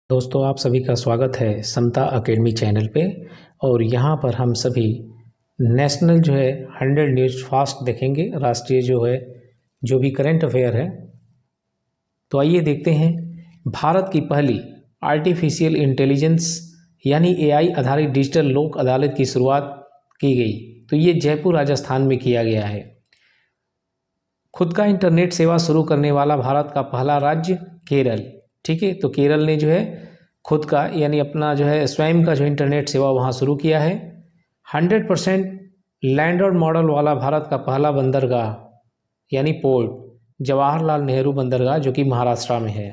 दोस्तों, आप सभी का स्वागत है समता अकेडमी चैनल पे। और यहाँ पर हम सभी नेशनल 100 न्यूज़ फास्ट देखेंगे। राष्ट्रीय जो भी करंट अफेयर है। तो आइए देखते हैं। भारत की पहली आर्टिफिशियल इंटेलिजेंस यानी एआई आधारित डिजिटल लोक अदालत की शुरुआत की गई। तो ये जयपुर राजस्थान में किया गया है। खुद का इंटरनेट सेवा शुरू करने वाला भारत का पहला राज्य केरल। ठीक है, तो केरल ने खुद का यानी अपना स्वयं का इंटरनेट सेवा वहाँ शुरू किया है। 100% लैंडर्ड मॉडल वाला भारत का पहला बंदरगाह यानी पोर्ट जवाहरलाल नेहरू बंदरगाह जो कि महाराष्ट्र में है।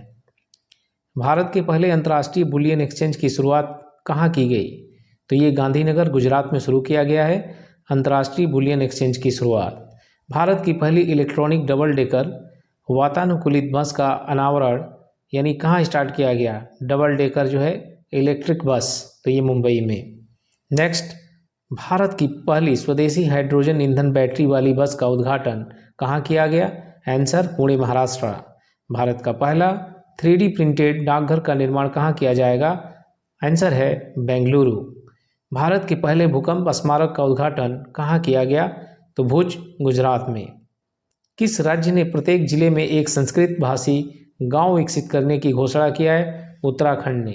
भारत के पहले अंतर्राष्ट्रीय बुलियन एक्सचेंज की शुरुआत कहाँ की गई? तो ये गांधीनगर गुजरात में शुरू किया गया है अंतर्राष्ट्रीय बुलियन एक्सचेंज की शुरुआत। भारत की पहली इलेक्ट्रॉनिक डबल डेकर वातानुकूलित बस का अनावरण यानी कहाँ स्टार्ट किया गया? डबल डेकर इलेक्ट्रिक बस, तो ये मुंबई में। नेक्स्ट, भारत की पहली स्वदेशी हाइड्रोजन ईंधन बैटरी वाली बस का उद्घाटन कहाँ किया गया? आंसर पुणे महाराष्ट्र। भारत का पहला 3D प्रिंटेड डाकघर का निर्माण कहाँ किया जाएगा? आंसर है बेंगलुरु। भारत के पहले भूकंप स्मारक का उद्घाटन कहाँ किया गया? तो भुज गुजरात में। किस राज्य ने प्रत्येक जिले में एक संस्कृत भाषी गांव विकसित करने की घोषणा किया है? उत्तराखंड ने।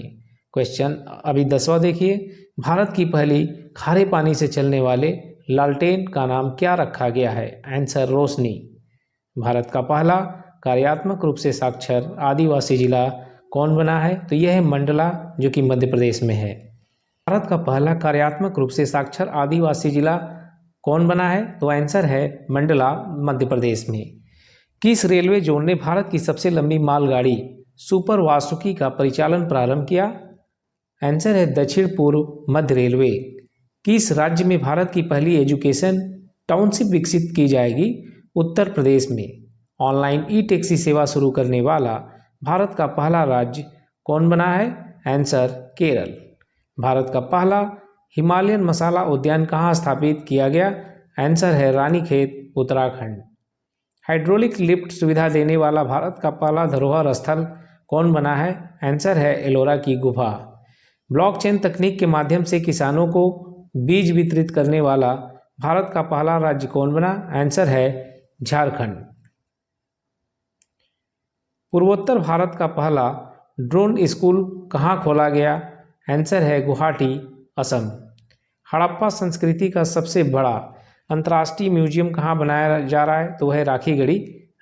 क्वेश्चन अभी 10वां देखिए। भारत की पहली खारे पानी से चलने वाले लालटेन का नाम क्या रखा गया है? आंसर रोशनी। भारत का पहला कार्यात्मक रूप से साक्षर आदिवासी जिला कौन बना है? तो यह है मंडला जो कि मध्य प्रदेश में है। भारत का पहला कार्यात्मक रूप से साक्षर आदिवासी जिला कौन बना है? तो आंसर है मंडला मध्य प्रदेश में। किस रेलवे जोन ने भारत की सबसे लंबी मालगाड़ी सुपर वासुकी का परिचालन प्रारंभ किया? आंसर है दक्षिण पूर्व मध्य रेलवे। किस राज्य में भारत की पहली एजुकेशन टाउनशिप विकसित की जाएगी? उत्तर प्रदेश में। ऑनलाइन ई टैक्सी सेवा शुरू करने वाला भारत का पहला राज्य कौन बना है? आंसर केरल। भारत का पहला हिमालयन मसाला उद्यान कहाँ स्थापित किया गया? आंसर है रानीखेत उत्तराखंड। हाइड्रोलिक लिफ्ट सुविधा देने वाला भारत का पहला धरोहर स्थल कौन बना है? आंसर है एलोरा की गुफा। ब्लॉकचेन तकनीक के माध्यम से किसानों को बीज वितरित करने वाला भारत का पहला राज्य कौन बना? आंसर है झारखंड। पूर्वोत्तर भारत का पहला ड्रोन स्कूल कहाँ खोला गया? आंसर है गुवाहाटी असम। हड़प्पा संस्कृति का सबसे बड़ा अंतर्राष्ट्रीय म्यूजियम कहाँ बनाया जा रहा है? तो वह राखीगढ़ी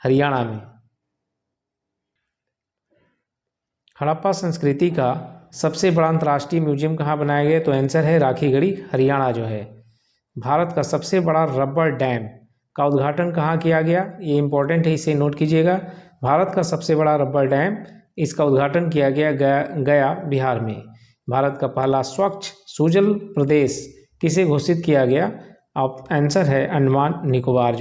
हरियाणा में। हड़प्पा संस्कृति का सबसे बड़ा अंतर्राष्ट्रीय म्यूजियम कहाँ बनाया गया? तो आंसर है राखीगढ़ी हरियाणा भारत का सबसे बड़ा रबर डैम का उद्घाटन कहाँ किया गया? ये इंपॉर्टेंट है, इसे नोट कीजिएगा। भारत का सबसे बड़ा रबर डैम इसका उद्घाटन किया गया गया बिहार में। भारत का पहला स्वच्छ सुजल प्रदेश किसे घोषित किया गया? अब आंसर है अंडमान निकोबार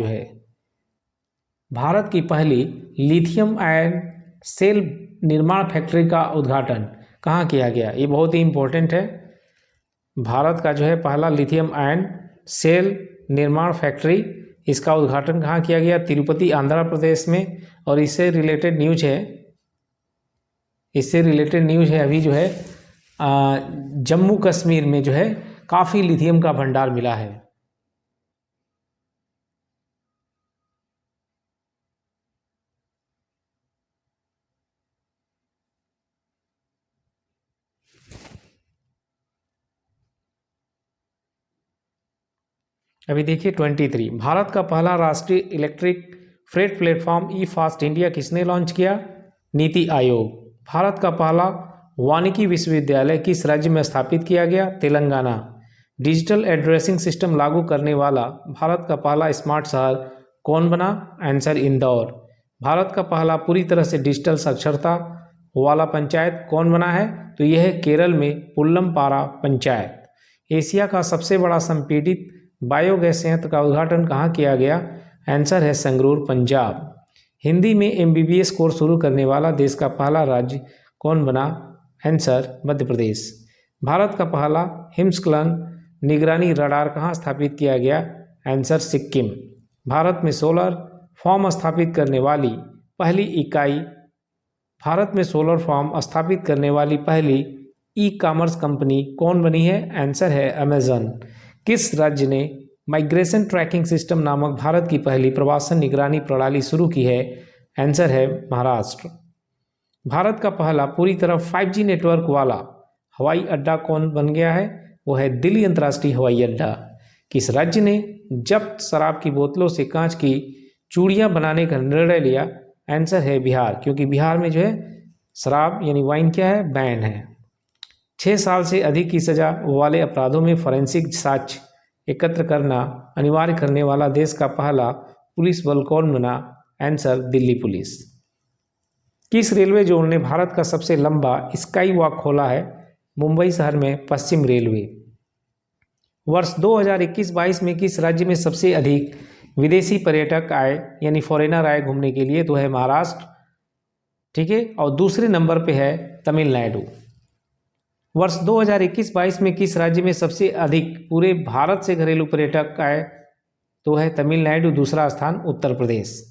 भारत की पहली लिथियम आयन सेल निर्माण फैक्ट्री का उद्घाटन कहाँ किया गया? ये बहुत ही इम्पोर्टेंट है। भारत का पहला लिथियम आयन सेल निर्माण फैक्ट्री इसका उद्घाटन कहाँ किया गया? तिरुपति आंध्र प्रदेश में। और इससे रिलेटेड न्यूज है अभी जम्मू कश्मीर में काफ़ी लिथियम का भंडार मिला है। अभी देखिए 23, भारत का पहला राष्ट्रीय इलेक्ट्रिक फ्रेट प्लेटफॉर्म ई फास्ट इंडिया किसने लॉन्च किया? नीति आयोग। भारत का पहला वानिकी विश्वविद्यालय किस राज्य में स्थापित किया गया? तेलंगाना। डिजिटल एड्रेसिंग सिस्टम लागू करने वाला भारत का पहला स्मार्ट शहर कौन बना? आंसर इंदौर। भारत का पहला पूरी तरह से डिजिटल साक्षरता वाला पंचायत कौन बना है? तो यह है केरल में पुल्लमपारा पंचायत। एशिया का सबसे बड़ा संपीड़ित बायोगैस संयंत्र का उद्घाटन कहाँ किया गया? आंसर है संगरूर पंजाब। हिंदी में MBBS कोर्स शुरू करने वाला देश का पहला राज्य कौन बना? आंसर मध्य प्रदेश। भारत का पहला हिमस्खलन निगरानी रडार कहाँ स्थापित किया गया? आंसर सिक्किम। भारत में सोलर फॉर्म स्थापित करने वाली पहली इकाई भारत में सोलर फार्म स्थापित करने वाली पहली ई कॉमर्स कंपनी कौन बनी है? आंसर है अमेजन। किस राज्य ने माइग्रेशन ट्रैकिंग सिस्टम नामक भारत की पहली प्रवासन निगरानी प्रणाली शुरू की है? आंसर है महाराष्ट्र। भारत का पहला पूरी तरह 5G नेटवर्क वाला हवाई अड्डा कौन बन गया है? वो है दिल्ली अंतर्राष्ट्रीय हवाई अड्डा। किस राज्य ने जब्त शराब की बोतलों से कांच की चूड़ियां बनाने का निर्णय लिया? आंसर है बिहार, क्योंकि बिहार में जो है शराब यानी वाइन क्या है, बैन है। 6 साल से अधिक की सजा वाले अपराधों में फॉरेंसिक साक्ष्य एकत्र करना अनिवार्य करने वाला देश का पहला पुलिस बल कौन बना? Answer Delhi police. किस रेलवे जोन ने भारत का सबसे लंबा स्काई वॉक खोला है? मुंबई शहर में पश्चिम रेलवे। वर्ष 2021-22 में किस राज्य में सबसे अधिक विदेशी पर्यटक आए यानी फॉरेनर आए घूमने के लिए? तो है महाराष्ट्र, ठीक है। और दूसरे नंबर पे है तमिलनाडु। वर्ष 2021-22 में किस राज्य में सबसे अधिक पूरे भारत से घरेलू पर्यटक आए? तो है तमिलनाडु। दूसरा स्थान उत्तर प्रदेश।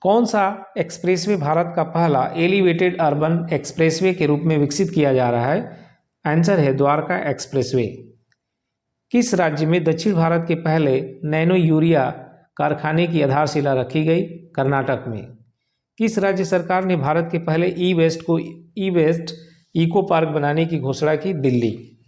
कौन सा एक्सप्रेसवे भारत का पहला एलिवेटेड अर्बन एक्सप्रेसवे के रूप में विकसित किया जा रहा है? आंसर है द्वारका एक्सप्रेसवे। किस राज्य में दक्षिण भारत के पहले नैनो यूरिया कारखाने की आधारशिला रखी गई? कर्नाटक में। किस राज्य सरकार ने भारत के पहले ई वेस्ट इको पार्क बनाने की घोषणा की? दिल्ली।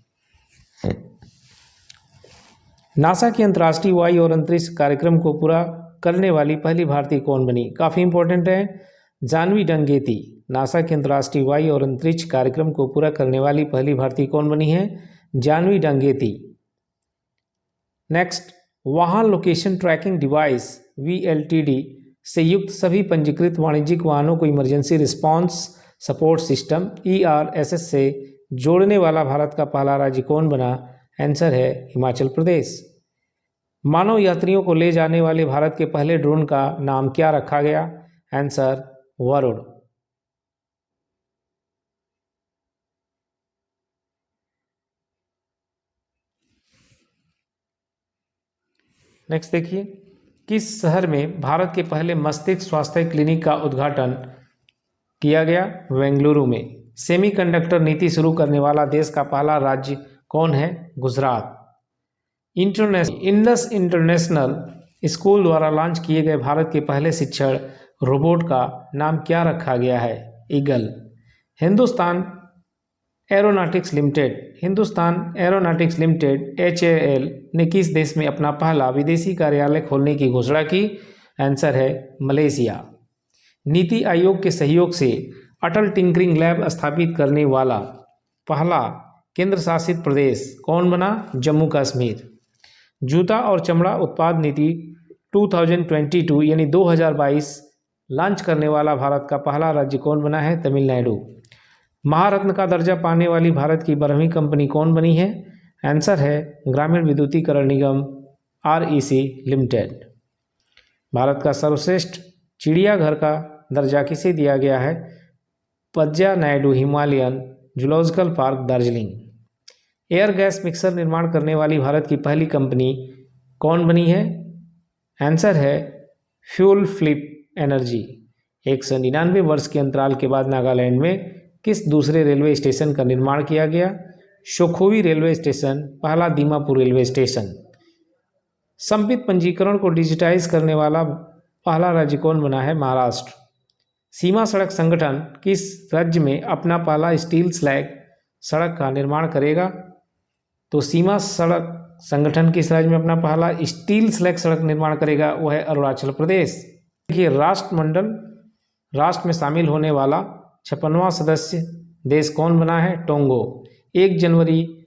नासा के अंतर्राष्ट्रीय वायु और अंतरिक्ष कार्यक्रम को पूरा करने वाली पहली भारतीय कौन बनी? काफ़ी इंपॉर्टेंट है, जानवी डंगेती। नासा के अंतर्राष्ट्रीय वायु और अंतरिक्ष कार्यक्रम को पूरा करने वाली पहली भारतीय कौन बनी है? जानवी डंगेती। नेक्स्ट, वाहन लोकेशन ट्रैकिंग डिवाइस VLTD से युक्त सभी पंजीकृत वाणिज्यिक वाहनों को emergency response support system ERSS से जोड़ने वाला भारत का पहला राज्य कौन बना? आंसर है हिमाचल प्रदेश। मानव यात्रियों को ले जाने वाले भारत के पहले ड्रोन का नाम क्या रखा गया? आंसर वरुण। नेक्स्ट देखिए, किस शहर में भारत के पहले मस्तिष्क स्वास्थ्य क्लिनिक का उद्घाटन किया गया? बेंगलुरु में। सेमीकंडक्टर नीति शुरू करने वाला देश का पहला राज्य कौन है? गुजरात। इंडस इंटरनेशनल स्कूल द्वारा लॉन्च किए गए भारत के पहले शिक्षण रोबोट का नाम क्या रखा गया है? Eagle. Hindustan aeronautics limited HAL ने किस देश में अपना पहला विदेशी कार्यालय खोलने की घोषणा की? आंसर है मलेशिया। नीति आयोग के सहयोग से अटल टिंकरिंग लैब स्थापित करने वाला पहला केंद्र शासित प्रदेश कौन बना? जम्मू कश्मीर। जूता और चमड़ा उत्पाद नीति 2022 यानी 2022 लॉन्च करने वाला भारत का पहला राज्य कौन बना है? तमिलनाडु। महारत्न का दर्जा पाने वाली भारत की 12वीं कंपनी कौन बनी है? आंसर है ग्रामीण विद्युतीकरण निगम REC लिमिटेड। भारत का सर्वश्रेष्ठ चिड़ियाघर का दर्जा किसे दिया गया है? Padmaja Naidu Himalayan zoological park Darjeeling. Air gas mixer निर्माण करने वाली भारत की पहली कंपनी कौन बनी है? आंसर है फ्यूल फ्लिप एनर्जी। 199 वर्ष के अंतराल के बाद नागालैंड में किस दूसरे रेलवे स्टेशन का निर्माण किया गया? शोखोवी रेलवे स्टेशन, पहला दीमापुर रेलवे स्टेशन। संबित पंजीकरण को डिजिटाइज करने वाला पहला राज्य कौन बना है? महाराष्ट्र। सीमा सड़क संगठन किस राज्य में अपना पहला स्टील स्लैग सड़क का निर्माण करेगा? तो सीमा सड़क संगठन किस राज्य में अपना पहला स्टील स्लैग सड़क निर्माण करेगा? वो है अरुणाचल प्रदेश। देखिए, राष्ट्र में शामिल होने वाला 56वां सदस्य देश कौन बना है? टोंगो। 1 जनवरी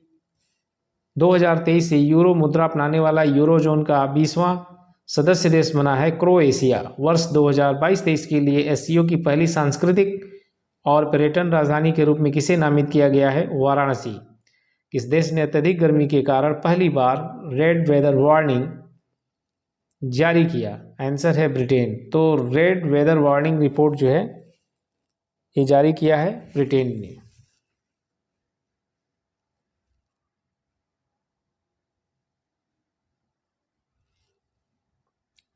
2023 से यूरो मुद्रा अपनाने वाला यूरोजोन का 20वां सदस्य देश बना है क्रोएशिया। वर्ष 2022-23 के लिए SCO की पहली सांस्कृतिक और पर्यटन राजधानी के रूप में किसे नामित किया गया है? वाराणसी। किस देश ने अत्यधिक गर्मी के कारण पहली बार रेड वेदर वार्निंग जारी किया? आंसर है ब्रिटेन। तो रेड वेदर वार्निंग रिपोर्ट जो है ये जारी किया है ब्रिटेन ने।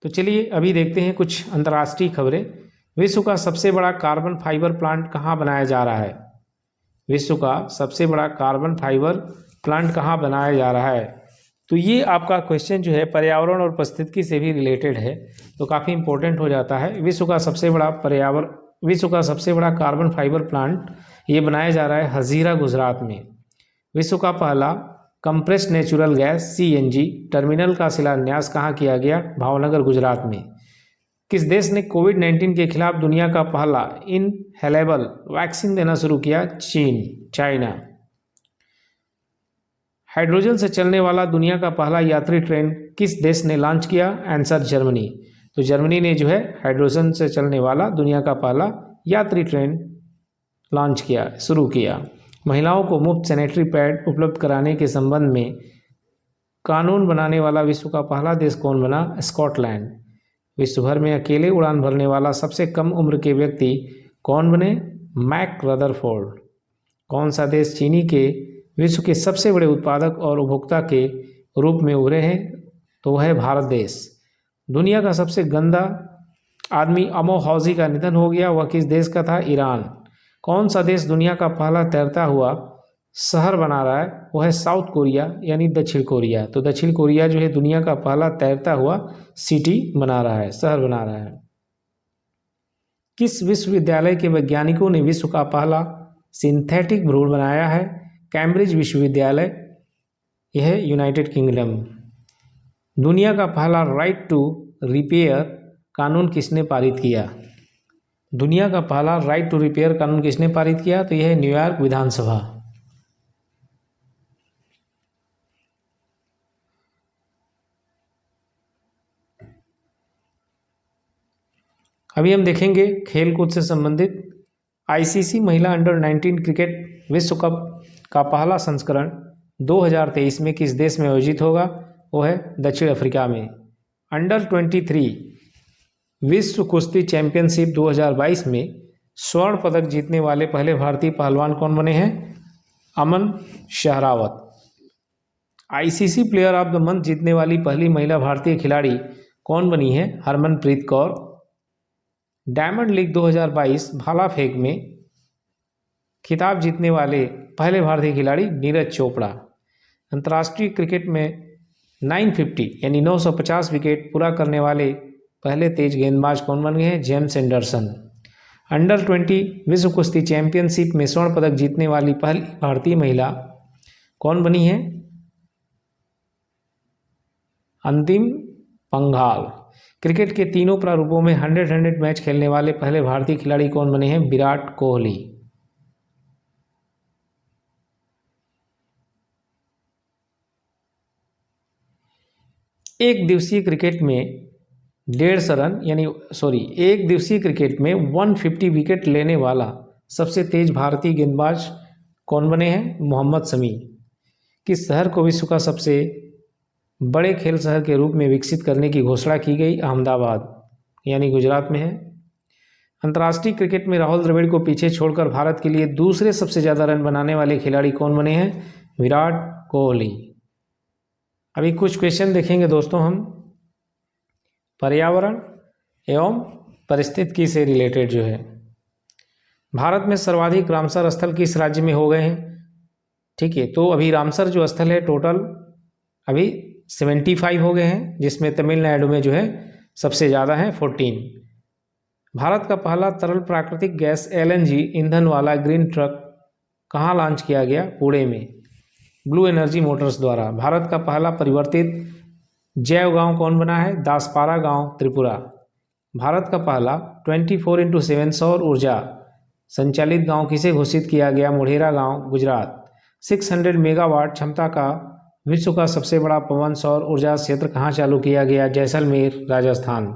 तो चलिए अभी देखते हैं कुछ अंतर्राष्ट्रीय खबरें। विश्व का सबसे बड़ा कार्बन फाइबर प्लांट कहाँ बनाया जा रहा है? विश्व का सबसे बड़ा कार्बन फाइबर प्लांट कहाँ बनाया जा रहा है? तो ये आपका क्वेश्चन जो है पर्यावरण और पारिस्थितिकी से भी रिलेटेड है, तो काफ़ी इंपॉर्टेंट हो जाता है। विश्व का सबसे बड़ा कार्बन फाइबर प्लांट ये बनाया जा रहा है हजीरा, गुजरात में। विश्व का पहला compressed natural gas CNG terminal का शिलान्यास कहाँ किया गया? भावनगर, गुजरात में। किस देश ने कोविड-19 के खिलाफ दुनिया का पहला इनहेलेबल वैक्सीन देना शुरू किया? चाइना। हाइड्रोजन से चलने वाला दुनिया का पहला यात्री ट्रेन किस देश ने लॉन्च किया? Answer Germany. तो जर्मनी ने जो है हाइड्रोजन से चलने वाला दुनिया का पहला यात्री ट्रेन लॉन्च किया, शुरू किया। महिलाओं को मुफ्त सैनिटरी पैड उपलब्ध कराने के संबंध में कानून बनाने वाला विश्व का पहला देश कौन बना? स्कॉटलैंड। विश्व भर में अकेले उड़ान भरने वाला सबसे कम उम्र के व्यक्ति कौन बने? Mac Rutherford. कौन सा देश चीनी के विश्व के सबसे बड़े उत्पादक और उपभोक्ता के रूप में उभरे हैं? तो वह है भारत देश। दुनिया का सबसे गंदा आदमी अमो हौजी का निधन हो गया, वह किस देश का था? ईरान। कौन सा देश दुनिया का पहला तैरता हुआ शहर बना रहा है? वह है साउथ कोरिया यानी दक्षिण कोरिया। तो दक्षिण कोरिया जो है दुनिया का पहला तैरता हुआ सिटी बना रहा है, शहर बना रहा है। किस विश्वविद्यालय के वैज्ञानिकों ने विश्व का पहला सिंथेटिक भ्रूण बनाया है? कैम्ब्रिज विश्वविद्यालय, यह है यूनाइटेड किंगडम। दुनिया का पहला राइट टू रिपेयर कानून किसने पारित किया? दुनिया का पहला राइट टू रिपेयर कानून किसने पारित किया? तो यह है न्यूयॉर्क विधानसभा। अभी हम देखेंगे खेल कूद से संबंधित। ICC महिला अंडर-19 क्रिकेट विश्व कप का पहला संस्करण 2023 में किस देश में आयोजित होगा? वो है दक्षिण अफ्रीका में। अंडर-23 विश्व कुश्ती चैंपियनशिप 2022 में स्वर्ण पदक जीतने वाले पहले भारतीय पहलवान कौन बने हैं? Aman Sehrawat. ICC player of the month जीतने वाली पहली महिला भारतीय खिलाड़ी कौन बनी है? हरमनप्रीत कौर। डायमंड लीग 2022 भाला फेंक में खिताब जीतने वाले पहले भारतीय खिलाड़ी नीरज चोपड़ा। अंतर्राष्ट्रीय क्रिकेट में 950 यानी 950 विकेट पूरा करने वाले पहले तेज गेंदबाज कौन बन गए हैं? James Anderson. अंडर-20 विश्व कुश्ती चैंपियनशिप में स्वर्ण पदक जीतने वाली पहली भारतीय महिला कौन बनी है? अंतिम पंघाल। क्रिकेट के तीनों प्रारूपों में 100 मैच खेलने वाले पहले भारतीय खिलाड़ी कौन बने हैं? विराट कोहली। एक दिवसीय क्रिकेट में 150 विकेट लेने वाला सबसे तेज भारतीय गेंदबाज कौन बने हैं? मोहम्मद शमी। किस शहर को विश्व का सबसे बड़े खेल शहर के रूप में विकसित करने की घोषणा की गई? अहमदाबाद यानी गुजरात में है। अंतर्राष्ट्रीय क्रिकेट में राहुल द्रविड़ को पीछे छोड़कर भारत के लिए दूसरे सबसे ज़्यादा रन बनाने वाले खिलाड़ी कौन बने हैं? विराट कोहली। अभी कुछ क्वेश्चन देखेंगे दोस्तों हम पर्यावरण एवं पारिस्थितिकी से रिलेटेड जो है। भारत में सर्वाधिक रामसर स्थल किस राज्य में हो गए हैं? ठीक है, तो अभी रामसर जो स्थल है टोटल अभी 75 हो गए हैं, जिसमें तमिलनाडु में जो है सबसे ज़्यादा है 14। भारत का पहला तरल प्राकृतिक गैस LNG ईंधन वाला ग्रीन ट्रक कहाँ लॉन्च किया गया? पुणे में, ब्लू एनर्जी मोटर्स द्वारा। भारत का पहला परिवर्तित जैव गांव कौन बना है? दासपारा गांव, त्रिपुरा। भारत का पहला 24x7 सौर ऊर्जा संचालित गांव किसे घोषित किया गया? मोढेरा गांव, गुजरात। 600 मेगावाट क्षमता का विश्व का सबसे बड़ा पवन सौर ऊर्जा क्षेत्र कहाँ चालू किया गया? जैसलमेर, राजस्थान।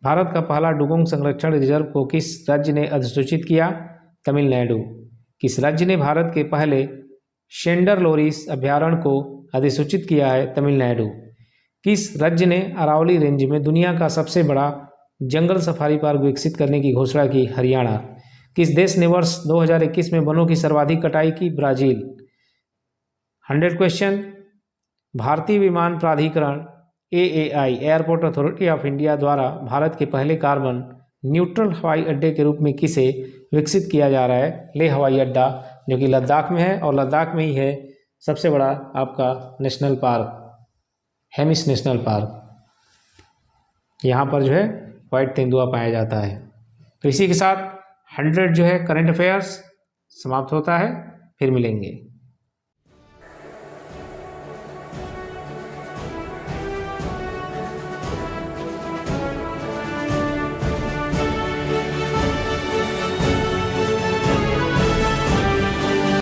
भारत का पहला डुगोंग संरक्षण रिजर्व को किस राज्य ने अधिसूचित किया? तमिलनाडु। किस राज्य ने भारत के पहले शेंडर लोरिस अभयारण्य को अधिसूचित किया है? तमिलनाडु। किस राज्य ने अरावली रेंज में दुनिया का सबसे बड़ा जंगल सफारी पार्क विकसित करने की घोषणा की? हरियाणा। किस देश ने वर्ष 2021 में वनों की सर्वाधिक कटाई की? ब्राजील। 100 क्वेश्चन। भारतीय विमान प्राधिकरण AAI airport authority of India द्वारा भारत के पहले कार्बन न्यूट्रल हवाई अड्डे के रूप में किसे विकसित किया जा रहा है? लेह हवाई अड्डा, जो कि लद्दाख में है, और लद्दाख में ही है सबसे बड़ा आपका national park, Hemis national park. यहाँ पर जो है वाइट तेंदुआ पाया जाता है। तो इसी के साथ 100 जो है करंट अफेयर्स समाप्त होता है। फिर मिलेंगे।